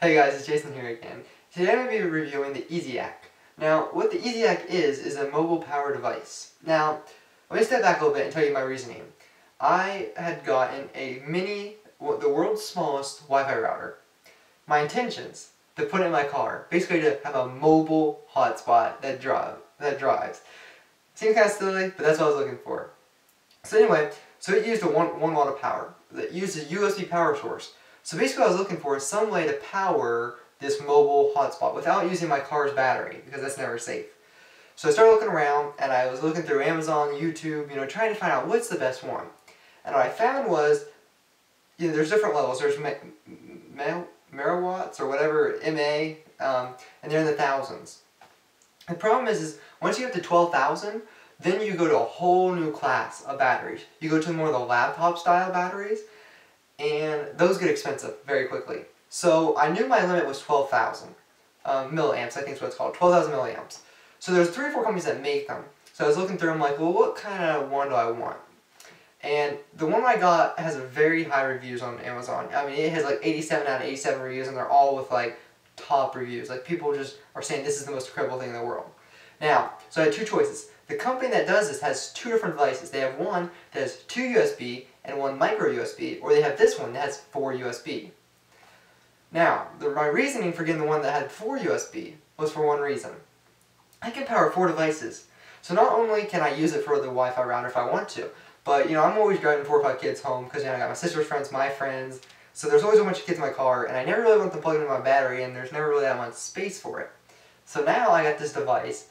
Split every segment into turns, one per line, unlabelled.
Hey guys, it's Jason here again. Today I'm going to be reviewing the EasyAcc. Now, what the EasyAcc is a mobile power device. Now, let me step back a little bit and tell you my reasoning. I had gotten a the world's smallest Wi-Fi router. My intentions, to put it in my car, basically to have a mobile hotspot that drives. Seems kind of silly, but that's what I was looking for. So anyway, it used a 1 watt of power. It used a USB power source. So basically what I was looking for is some way to power this mobile hotspot without using my car's battery, because that's never safe. So I started looking around, and I was looking through Amazon, YouTube, trying to find out what's the best one. And what I found was, there's different levels. There's merawatts or whatever, MA, and they're in the thousands. The problem is once you get to 12,000, then you go to a whole new class of batteries. You go to more of the laptop style batteries, and those get expensive very quickly. So I knew my limit was 12,000 milliamps, I think is what it's called, 12,000 milliamps. So there's 3 or 4 companies that make them. So I was looking through them like, well, what kind of one do I want? And the one I got has very high reviews on Amazon. I mean, it has like 87 out of 87 reviews, and they're all with like top reviews. Like people just are saying this is the most incredible thing in the world. Now, so I had 2 choices. The company that does this has 2 different devices. They have one that has 2 USB and 1 micro USB, or they have this one that has 4 USB. Now, my reasoning for getting the one that had 4 USB was for one reason. I can power 4 devices. So not only can I use it for the Wi-Fi router if I want to, but I'm always driving 4 or 5 kids home because I got my sister's friends, my friends, so there's always a bunch of kids in my car, and I never really want them plugged into my battery, and there's never really that much space for it. So now I got this device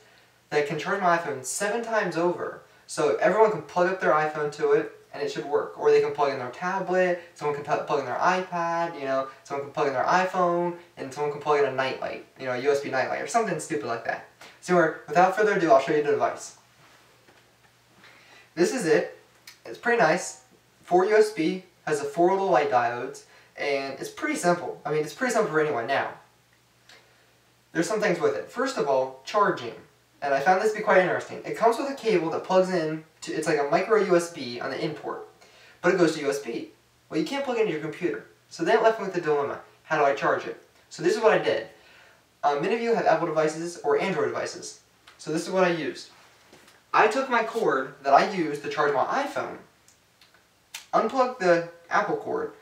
that can charge my iPhone 7 times over. So everyone can plug up their iPhone to it, and it should work. Or they can plug in their tablet, someone can plug in their iPad, someone can plug in their iPhone, and someone can plug in a nightlight, a USB nightlight, or something stupid like that. So without further ado, I'll show you the device. This is it. It's pretty nice. 4 USB, has a 4 little light diodes, and it's pretty simple. I mean, it's pretty simple for anyone. Now, there's some things with it. First of all, charging. And I found this to be quite interesting. It comes with a cable that plugs in to, it's like a micro USB on the in port, but it goes to USB. Well, you can't plug it into your computer. So then it left me with the dilemma. How do I charge it? So this is what I did. Many of you have Apple devices or Android devices. So this is what I used. I took my cord that I used to charge my iPhone, unplugged the Apple cord,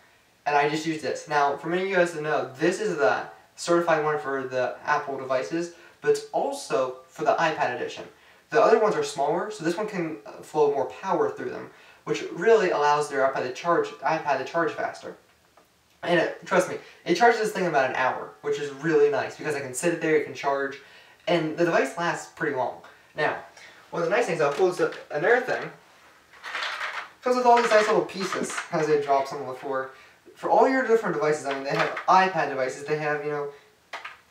and I just used this. Now, for many of you guys to know, this is the certified one for the Apple devices, but it's also for the iPad edition. The other ones are smaller, so this one can flow more power through them, which really allows their iPad to charge faster. And trust me, it charges this thing in about an hour, which is really nice because I can sit it there, it can charge, and the device lasts pretty long. Now, one of the nice things, I'll pull this up, another thing, comes with all these nice little pieces as they drop some on the floor. For all your different devices, I mean, they have iPad devices, they have,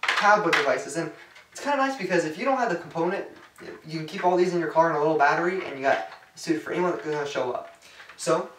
tablet devices, and it's kind of nice because if you don't have the component, you can keep all these in your car in a little battery, and you got suited for anyone that's going to show up. So,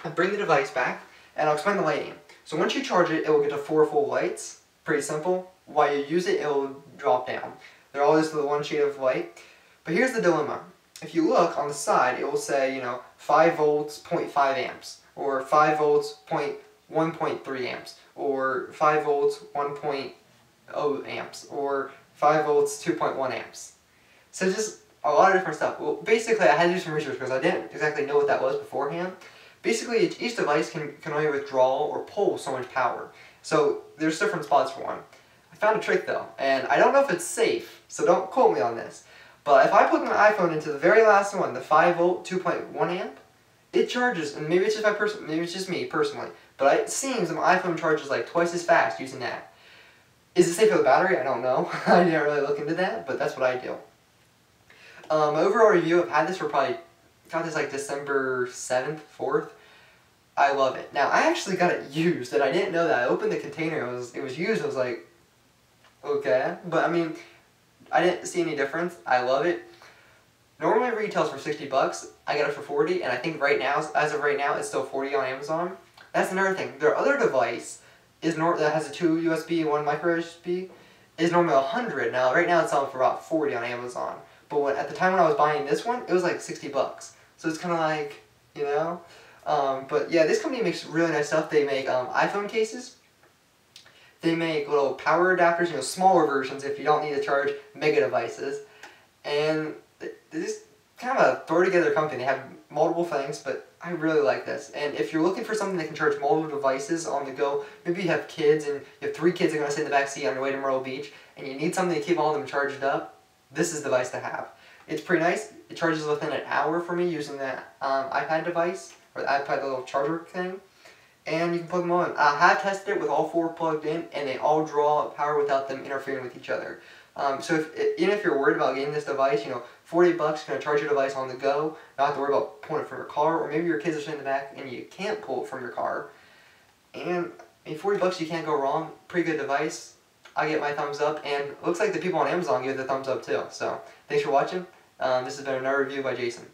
I bring the device back, and I'll explain the lighting. So once you charge it, it will get to 4 full lights. Pretty simple. While you use it, it will drop down. They're all just the one shade of light. But here's the dilemma. If you look on the side, it will say, 5 volts, 0.5 amps, or 5 volts, 1.3 amps, or 5 volts, 1.0 amps, or 5 volts, 2.1 amps. So just a lot of different stuff. Well, basically, I had to do some research because I didn't exactly know what that was beforehand. Basically, each device can only withdraw or pull so much power. So there's different spots for one. I found a trick though, and I don't know if it's safe, so don't quote me on this. But if I plug my iPhone into the very last one, the 5 volt 2.1 amp, it charges, and maybe it's just me personally, but it seems that my iPhone charges like twice as fast using that. Is it safe for the battery? I don't know. I didn't really look into that, but that's what I do. My overall review, I've had this for got this like December 7th, 4th. I love it. Now, I actually got it used, and I didn't know that. I opened the container, it was used, I was like, okay. But I mean, I didn't see any difference. I love it. Normally it retails for 60 bucks. I got it for 40, and I think right now, as of right now, it's still 40 on Amazon. That's another thing. Their other device that has a 2 USB and 1 micro USB is normally 100. Now, right now it's selling for about 40 on Amazon. But at the time when I was buying this one, it was like 60 bucks. So it's kind of like, But yeah, this company makes really nice stuff. They make iPhone cases. They make little power adapters, you know, smaller versions if you don't need to charge mega devices. And this is kind of a throw together company. They have multiple things, but I really like this. And if you're looking for something that can charge multiple devices on the go, maybe you have kids and you have 3 kids that are going to sit in the back seat on your way to Myrtle Beach, and you need something to keep all of them charged up, this is the device to have. It's pretty nice. It charges within an hour for me using that iPad device, or the iPad, the little charger thing. And you can plug them on. I have tested it with all 4 plugged in, and they all draw power without them interfering with each other. So even if you're worried about getting this device, you know, $40 going to charge your device on the go, not have to worry about pulling it from your car, or maybe your kids are sitting in the back and you can't pull it from your car. And I mean, $40 you can't go wrong. Pretty good device. I get my thumbs up, and it looks like the people on Amazon give it the thumbs up too. So thanks for watching. This has been another review by Jason.